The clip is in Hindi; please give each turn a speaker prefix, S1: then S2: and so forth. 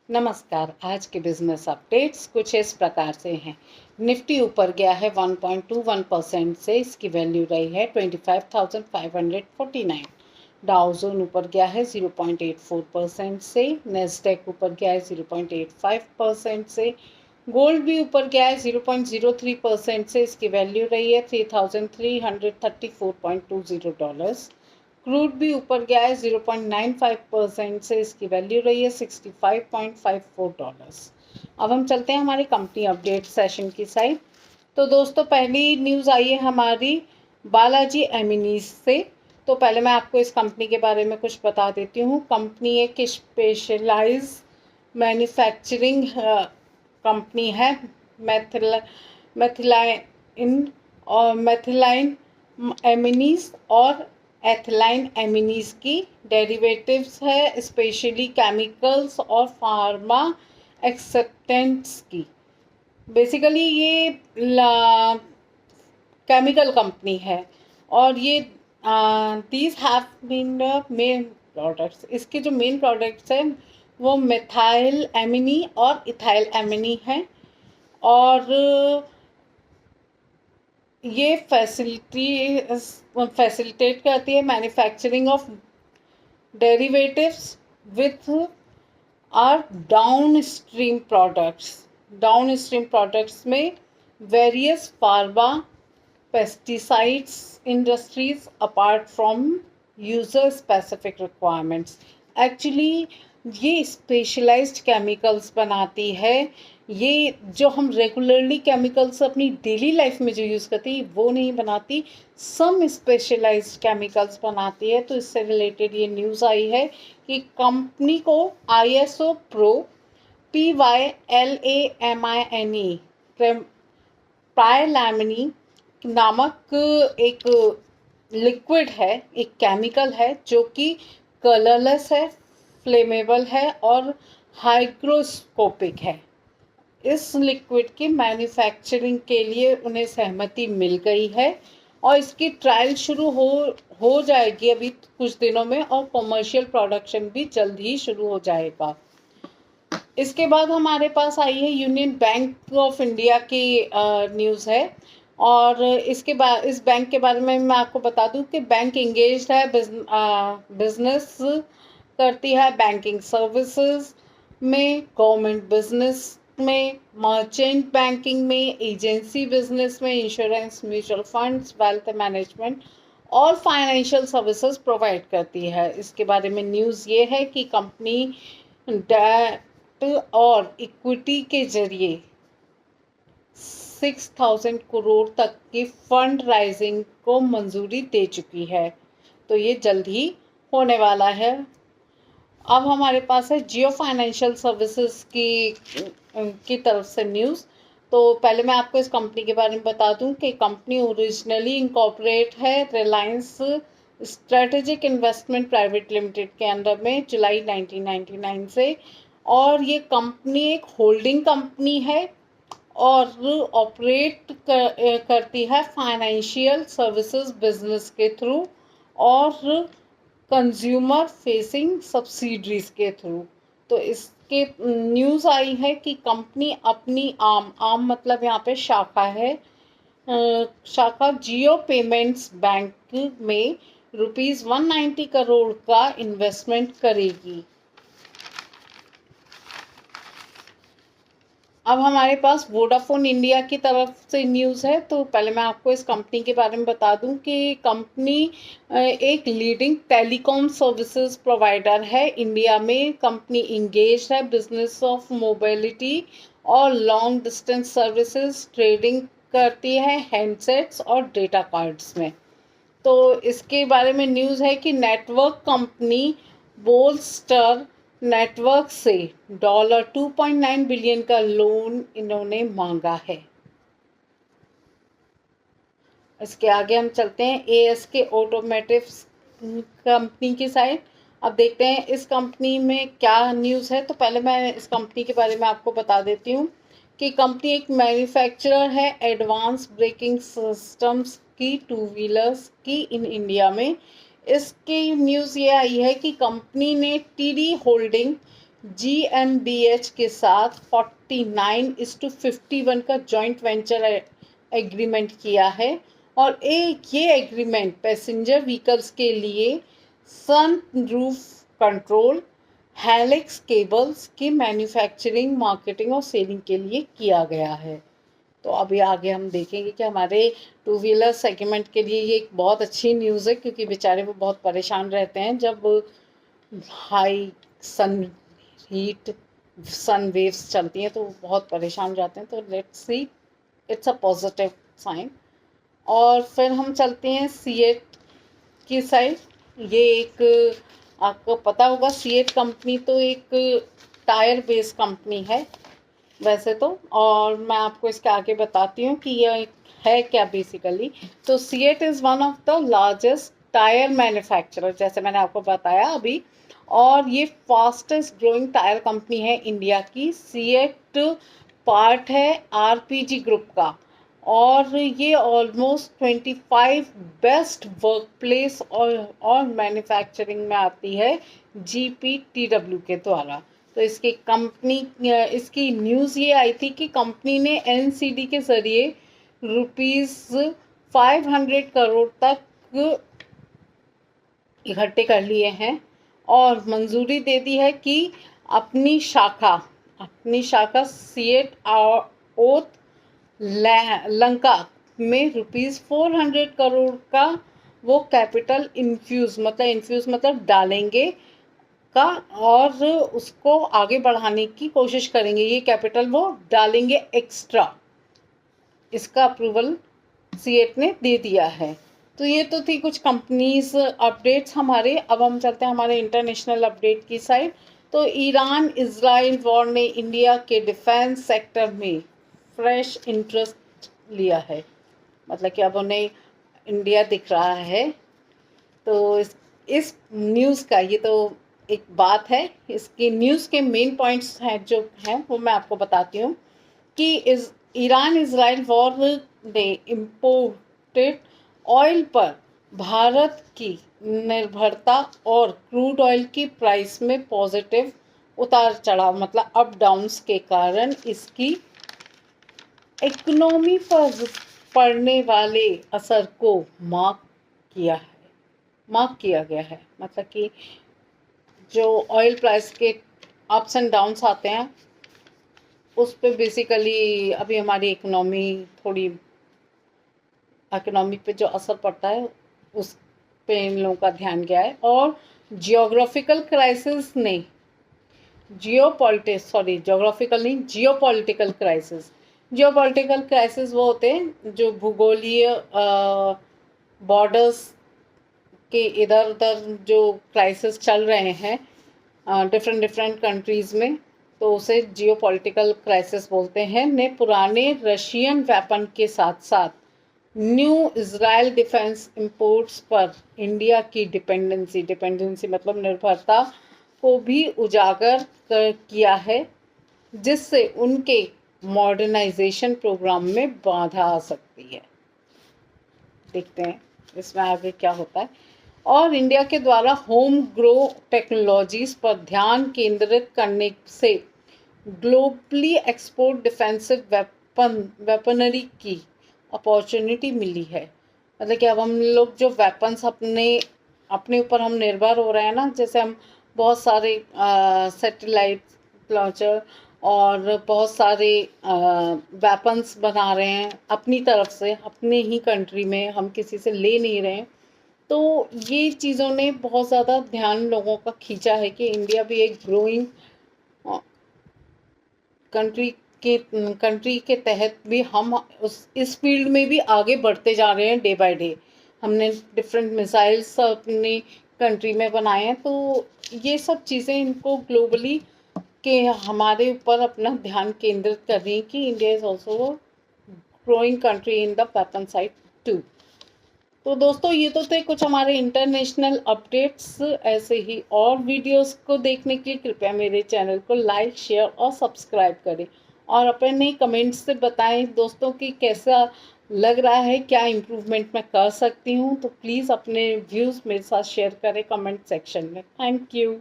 S1: नमस्कार। आज के बिजनेस अपडेट्स कुछ इस प्रकार से हैं। निफ्टी ऊपर गया है 1.21% से, इसकी वैल्यू रही है 25,549। डाउ जोन ऊपर गया है 0.84% से, नेस्डेक ऊपर गया है 0.85% से, गोल्ड भी ऊपर गया है 0.03% से, इसकी वैल्यू रही है $3,334.20। क्रूड भी ऊपर गया है 0.95% से, इसकी वैल्यू रही है $65.54। अब हम चलते हैं हमारे कंपनी अपडेट सेशन की साइड। तो दोस्तों, पहली न्यूज़ आई है हमारी बालाजी एमिनीज से। तो पहले मैं आपको इस कंपनी के बारे में कुछ बता देती हूँ। कंपनी एक स्पेशलाइज मैन्युफैक्चरिंग कंपनी है। मैथिलाइन एमिनीज और एथिलाइन एमिनीज की डेरिवेटिव्स है, स्पेशली केमिकल्स और फार्मा एक्सेप्टेंट्स की। बेसिकली ये केमिकल कंपनी है और ये these have been the main products. इसके जो मेन प्रोडक्ट्स हैं वो मिथाइल एमिनी और इथाइल एमिनी है और ये फैसिलिटेट करती है manufacturing of derivatives with our downstream products में various pharma pesticides industries apart from user specific requirements. Actually ये स्पेशलाइज्ड केमिकल्स बनाती है। ये जो हम रेगुलरली केमिकल्स अपनी डेली लाइफ में जो यूज़ करते हैं वो नहीं बनाती, सम स्पेशलाइज्ड केमिकल्स बनाती है। तो इससे रिलेटेड ये न्यूज़ आई है कि कंपनी को ISO प्रो PYLAMINE प्रायलैमिनी नामक एक लिक्विड है, एक केमिकल है जो कि कलरलेस है, फ्लेमेबल है और हाइग्रोस्कोपिक है। इस लिक्विड की मैन्युफैक्चरिंग के लिए उन्हें सहमति मिल गई है और इसकी ट्रायल शुरू हो जाएगी अभी कुछ दिनों में और कमर्शियल प्रोडक्शन भी जल्द ही शुरू हो जाएगा। इसके बाद हमारे पास आई है यूनियन बैंक ऑफ इंडिया की न्यूज़ है और इसके बाद इस बैंक के बारे में मैं आपको बता दूं कि बैंक इंगेज्ड है, बिजनेस करती है बैंकिंग सर्विसेज में, गवर्नमेंट बिजनेस में, मर्चेंट बैंकिंग में, एजेंसी बिजनेस में, insurance, mutual funds, wealth management और फाइनेंशियल सर्विसेज प्रोवाइड करती है। इसके बारे में न्यूज़ ये है कि कंपनी डेट और इक्विटी के जरिए 6,000 करोड़ तक की फंड राइजिंग को मंजूरी दे चुकी है। तो ये जल्द ही होने वाला है। अब हमारे पास है जियो फाइनेंशियल सर्विसेज की तरफ से न्यूज़। तो पहले मैं आपको इस कंपनी के बारे में बता दूं कि कंपनी ओरिजिनली इनकॉर्पोरेट है Reliance strategic investment private limited के अंडर में जुलाई 1999 से, और ये कंपनी एक होल्डिंग कंपनी है और ऑपरेट करती है फाइनेंशियल सर्विसेज बिजनेस के थ्रू और कंज्यूमर फेसिंग सब्सिडरीज के थ्रू। तो इसके न्यूज़ आई है कि कंपनी अपनी आम मतलब यहाँ पे शाखा है, शाखा जियो पेमेंट्स बैंक में ₹190 करोड़ का इन्वेस्टमेंट करेगी। अब हमारे पास वोडाफोन इंडिया की तरफ से न्यूज़ है। तो पहले मैं आपको इस कंपनी के बारे में बता दूं कि कंपनी एक लीडिंग टेलीकॉम सर्विसेज प्रोवाइडर है इंडिया में। कंपनी इंगेज है बिजनेस ऑफ मोबिलिटी और लॉन्ग डिस्टेंस सर्विसेज, ट्रेडिंग करती है हैंडसेट्स और डेटा कार्ड्स में। तो इसके बारे में न्यूज़ है कि नेटवर्क कंपनी बोलस्टर नेटवर्क से $2.9 बिलियन का लोन इन्होंने मांगा है। इसके आगे हम चलते हैं ASK ऑटोमोटिव कंपनी की साइड। अब देखते हैं इस कंपनी में क्या न्यूज़ है। तो पहले मैं इस कंपनी के बारे में आपको बता देती हूँ कि कंपनी एक मैन्युफैक्चरर है एडवांस ब्रेकिंग सिस्टम्स की, टू व्हीलर्स की इन इंडिया में। इसकी न्यूज़ ये आई है कि कंपनी ने TD होल्डिंग GmbH के साथ 49:51 का जॉइंट वेंचर एग्रीमेंट किया है। और ये एग्रीमेंट पैसेंजर व्हीकल्स के लिए sunroof control, helix cables की मैन्युफैक्चरिंग, मार्केटिंग और सेलिंग के लिए किया गया है। तो अभी आगे हम देखेंगे कि हमारे टू व्हीलर सेगमेंट के लिए ये एक बहुत अच्छी न्यूज़ है, क्योंकि बेचारे वो बहुत परेशान रहते हैं जब high sun heat sun waves चलती हैं, तो बहुत परेशान हो जाते हैं। तो let's see, it's a positive sign. और फिर हम चलते हैं सीएट की साइड। ये एक, आपको पता होगा, सीएट कंपनी तो एक टायर बेस्ड कंपनी है वैसे तो, और मैं आपको इसके आगे बताती हूँ कि यह है क्या बेसिकली। तो CEAT is one of the largest tyre manufacturer, जैसे मैंने आपको बताया अभी, और ये फास्टेस्ट ग्रोइंग टायर कंपनी है इंडिया की। सीएट पार्ट है आरपीजी ग्रुप का, और ये ऑलमोस्ट 25 बेस्ट वर्क प्लेस और मैन्युफैक्चरिंग में आती है GPTW के द्वारा। तो इसकी न्यूज़ ये आई थी कि कंपनी ने NCD के ज़रिए ₹500 करोड़ तक इकट्ठे कर लिए हैं और मंजूरी दे दी है कि अपनी शाखा सीएट ओथ लंका में ₹400 करोड़ का वो कैपिटल इन्फ्यूज़ मतलब डालेंगे का, और उसको आगे बढ़ाने की कोशिश करेंगे। ये कैपिटल वो डालेंगे एक्स्ट्रा, इसका अप्रूवल सीएट ने दे दिया है। तो ये तो थी कुछ कंपनीज अपडेट्स हमारे। अब हम चलते हैं हमारे इंटरनेशनल अपडेट की साइड। तो ईरान इजराइल वॉर ने इंडिया के डिफेंस सेक्टर में फ्रेश इंटरेस्ट लिया है, मतलब कि अब उन्हें इंडिया दिख रहा है। तो इस न्यूज़ का, ये तो एक बात है, इसकी न्यूज़ के मेन पॉइंट्स हैं जो हैं वो मैं आपको बताती हूँ कि ईरान इजराइल वॉर ने इम्पोर्टेड ऑयल पर भारत की निर्भरता और क्रूड ऑयल की प्राइस में पॉजिटिव उतार चढ़ाव, मतलब अप डाउन्स के कारण इसकी इकोनॉमी पर पड़ने वाले असर को मार्क किया गया है। मतलब कि जो ऑयल प्राइस के अप्स एंड डाउन्स आते हैं, उस पे बेसिकली अभी हमारी इकोनॉमी पे जो असर पड़ता है उस पे इन लोगों का ध्यान गया है। और जियोग्राफिकल क्राइसिस ने जियोपॉलिटिकल क्राइसिस वो होते हैं जो भूगोलीय बॉर्डर्स के इधर उधर जो क्राइसिस चल रहे हैं डिफरेंट कंट्रीज़ में, तो उसे जियोपॉलिटिकल क्राइसिस बोलते हैं। ने पुराने रशियन वेपन के साथ साथ न्यू इजराइल डिफेंस इंपोर्ट्स पर इंडिया की डिपेंडेंसी मतलब निर्भरता को भी उजागर किया है, जिससे उनके मॉडर्नाइजेशन प्रोग्राम में बाधा आ सकती है। देखते हैं इसमें आगे क्या होता है। और इंडिया के द्वारा होम ग्रो टेक्नोलॉजीज पर ध्यान केंद्रित करने से ग्लोबली एक्सपोर्ट डिफेंसिव वेपनरी की अपॉर्चुनिटी मिली है। मतलब कि अब हम लोग जो वेपन्स अपने ऊपर हम निर्भर हो रहे हैं ना, जैसे हम बहुत सारे सैटेलाइट लॉन्चर और बहुत सारे वेपन्स बना रहे हैं अपनी तरफ से, अपने ही कंट्री में, हम किसी से ले नहीं रहे हैं। तो ये चीज़ों ने बहुत ज़्यादा ध्यान लोगों का खींचा है कि इंडिया भी एक ग्रोइंग कंट्री के तहत भी हम इस फील्ड में भी आगे बढ़ते जा रहे हैं डे बाय डे। हमने डिफरेंट मिसाइल्स अपनी कंट्री में बनाए हैं। तो ये सब चीज़ें इनको ग्लोबली के हमारे ऊपर अपना ध्यान केंद्रित कर रही हैं कि India is also growing country in the weapon side too. तो दोस्तों, ये तो थे कुछ हमारे इंटरनेशनल अपडेट्स। ऐसे ही और वीडियोस को देखने के लिए कृपया मेरे चैनल को लाइक, शेयर और सब्सक्राइब करें, और अपने कमेंट्स से बताएं दोस्तों कि कैसा लग रहा है, क्या इम्प्रूवमेंट मैं कर सकती हूँ। तो प्लीज़ अपने व्यूज़ मेरे साथ शेयर करें कमेंट सेक्शन में। Thank you.